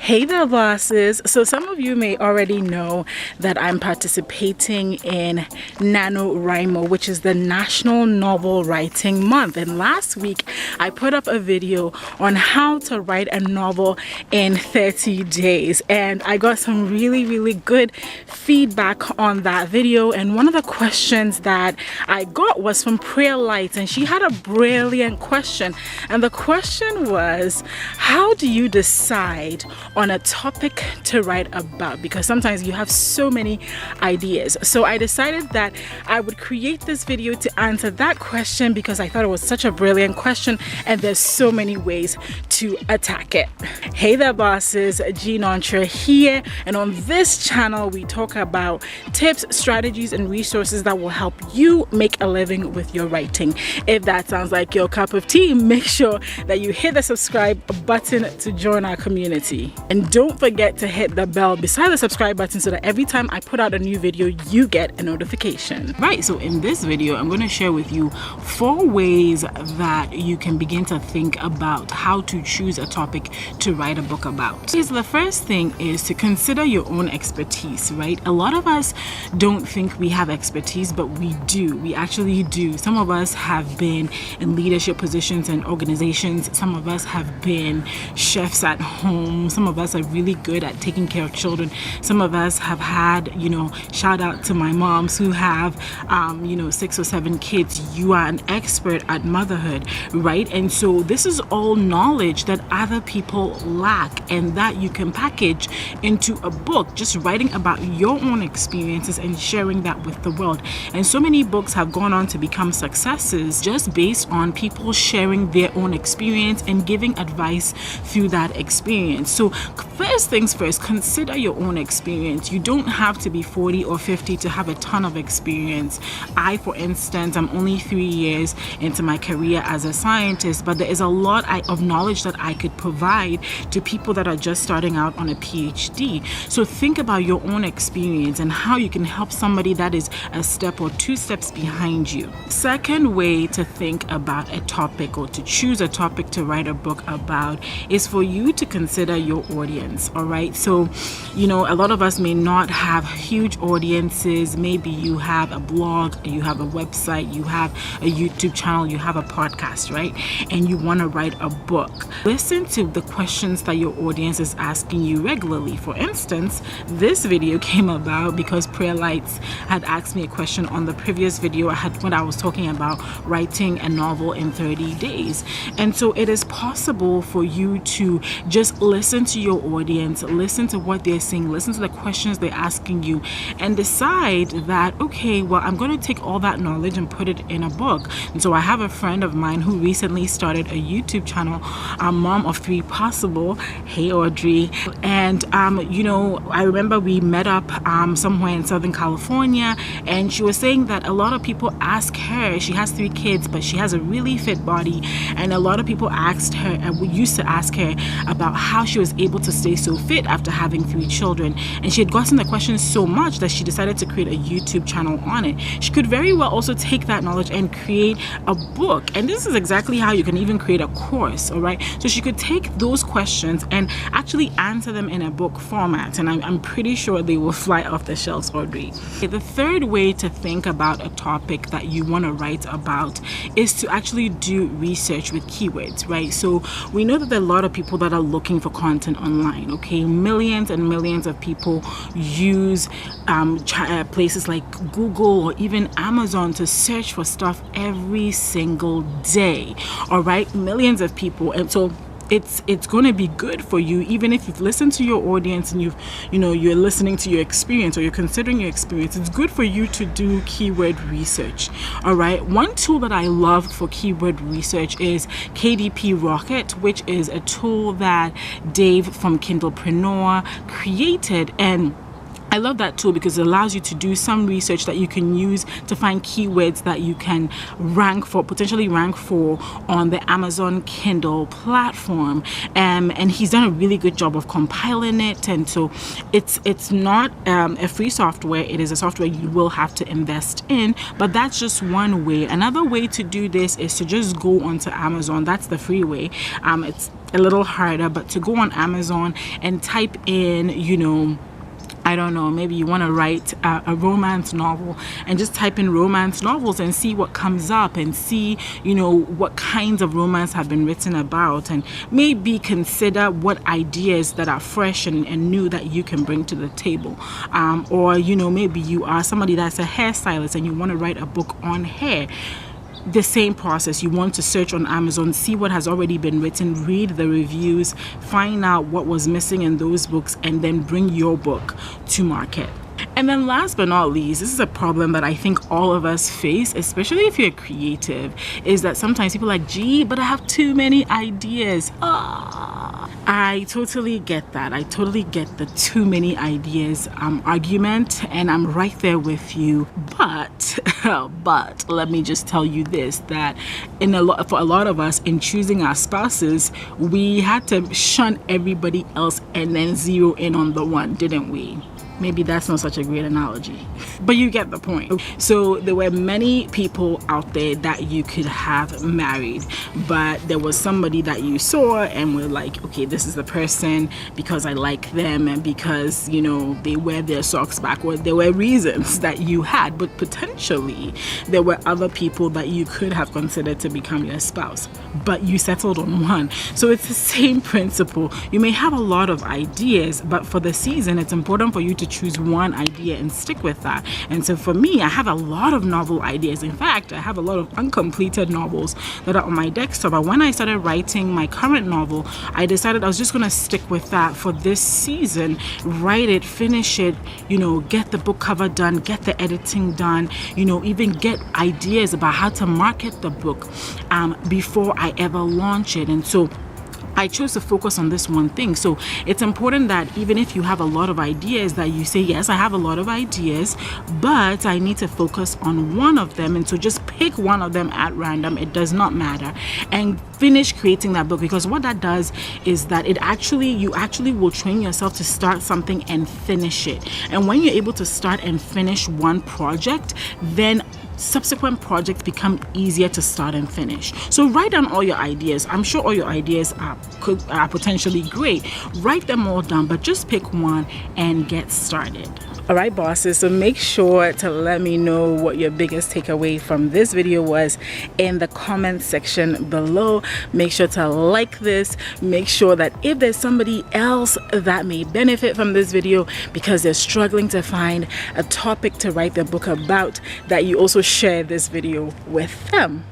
Hey there, bosses. So some of you may already know that I'm participating in NANOWRIMO, which is the National Novel Writing Month. And last week, I put up a video on how to write a novel in 30 days. And I got some really good feedback on that video. And one of the questions that I got was from Prayer Lights, and she had a brilliant question. And the question was, how do you decide on a topic to write about? Because sometimes you have so many ideas. So I decided that I would create this video to answer that question because I thought it was such a brilliant question and there's so many ways to attack it. Hey there, bosses, Jean Entre here, and on this channel we talk about tips, strategies and resources that will help you make a living with your writing. If that sounds like your cup of tea, make sure that you hit the subscribe button to join our community. And don't forget to hit the bell beside the subscribe button so that every time I put out a new video, you get a notification. Right, so in this video, I'm going to share with you 4 ways that you can begin to think about how to choose a topic to write a book about. So the first thing is to consider your own expertise, right? A lot of us don't think we have expertise, but we do. We actually do. Some of us have been in leadership positions in organizations. Some of us have been chefs at home. Some of us are really good at taking care of children. Some of us have had, shout out to my moms who have, 6 or 7 kids. You are an expert at motherhood, right? And so this is all knowledge that other people lack and that you can package into a book, just writing about your own experiences and sharing that with the world. And so many books have gone on to become successes just based on people sharing their own experience and giving advice through that experience. So first things first, consider your own experience. You don't have to be 40 or 50 to have a ton of experience. I, for instance, I'm only 3 years into my career as a scientist, but there is a lot of knowledge that I could provide to people that are just starting out on a PhD. So think about your own experience and how you can help somebody that is a step or 2 steps behind you. Second way to think about a topic or to choose a topic to write a book about is for you to consider your audience. All right, so a lot of us may not have huge audiences. Maybe you have a blog, you have a website, you have a YouTube channel, you have a podcast, right? And you want to write a book. Listen to the questions that your audience is asking you regularly. For instance, this video came about because Prayer Lights had asked me a question on the previous video I had when I was talking about writing a novel in 30 days. And so it is possible for you to just listen to your audience, listen to what they're saying, listen to the questions they're asking you, and decide that, okay, well, I'm going to take all that knowledge and put it in a book. And so I have a friend of mine who recently started a YouTube channel, Mom of 3 Possible. Hey, Audrey. And, I remember we met up somewhere in Southern California, and she was saying that a lot of people ask her, she has 3 kids, but she has a really fit body, and a lot of people asked her, and we used to ask her about how she was able to stay so fit after having 3 children. And she had gotten the question so much that she decided to create a YouTube channel on it. She could very well also take that knowledge and create a book. And this is exactly how you can even create a course, all right? So she could take those questions and actually answer them in a book format. And I'm pretty sure they will fly off the shelves, Audrey. Okay, the third way to think about a topic that you want to write about is to actually do research with keywords, right? So we know that there are a lot of people that are looking for content online, okay? Millions and millions of people use places like Google or even Amazon to search for stuff every single day, all right? Millions of people. And so it's going to be good for you, even if you've listened to your audience and you're listening to your experience or you're considering your experience. It's good for you to do keyword research. All right, one tool that I love for keyword research is KDP Rocket, which is a tool that Dave from Kindlepreneur created. And I love that tool because it allows you to do some research that you can use to find keywords that you can potentially rank for on the Amazon Kindle platform. And he's done a really good job of compiling it. And so it's not a free software. It is a software you will have to invest in, but that's just one way. Another way to do this is to just go onto Amazon. That's the free way. It's a little harder, but to go on Amazon and type in, you know, I don't know, maybe you want to write a romance novel, and just type in romance novels and see what comes up, and see, you know, what kinds of romance have been written about, and maybe consider what ideas that are fresh and new that you can bring to the table. Or, you know, maybe you are somebody that's a hairstylist and you want to write a book on hair. The same process. You want to search on Amazon, see what has already been written, read the reviews, find out what was missing in those books, and then bring your book to market. And then last but not least, this is a problem that I think all of us face, especially if you're creative, is that sometimes people are like, gee, but I have too many ideas. I totally get that. I totally get the too many ideas argument, and I'm right there with you. But let me just tell you this, that for a lot of us, in choosing our spouses, we had to shun everybody else and then zero in on the one, didn't we? Maybe that's not such a great analogy, but you get the point. So there were many people out there that you could have married, but there was somebody that you saw and were like, okay, this is the person because I like them, and because, you know, they wear their socks backward. There were reasons that you had, but potentially there were other people that you could have considered to become your spouse, but you settled on one. So it's the same principle. You may have a lot of ideas, but for the season, it's important for you to choose one idea and stick with that. And so for me, I have a lot of novel ideas. In fact, I have a lot of uncompleted novels that are on my desktop. But when I started writing my current novel, I decided I was just going to stick with that for this season, write it, finish it, you know, get the book cover done, get the editing done, you know, even get ideas about how to market the book before I ever launch it. And so I chose to focus on this one thing. So it's important that even if you have a lot of ideas, that you say, yes, I have a lot of ideas, but I need to focus on one of them. And so just pick one of them at random. It does not matter. And finish creating that book, because what that does is that you actually will train yourself to start something and finish it. And when you're able to start and finish one project, then subsequent projects become easier to start and finish. So write down all your ideas. I'm sure all your ideas are potentially great. Write them all down, but just pick one and get started. All right, bosses, so make sure to let me know what your biggest takeaway from this video was in the comment section below. Make sure to like this. Make sure that if there's somebody else that may benefit from this video because they're struggling to find a topic to write their book about, that you also share this video with them.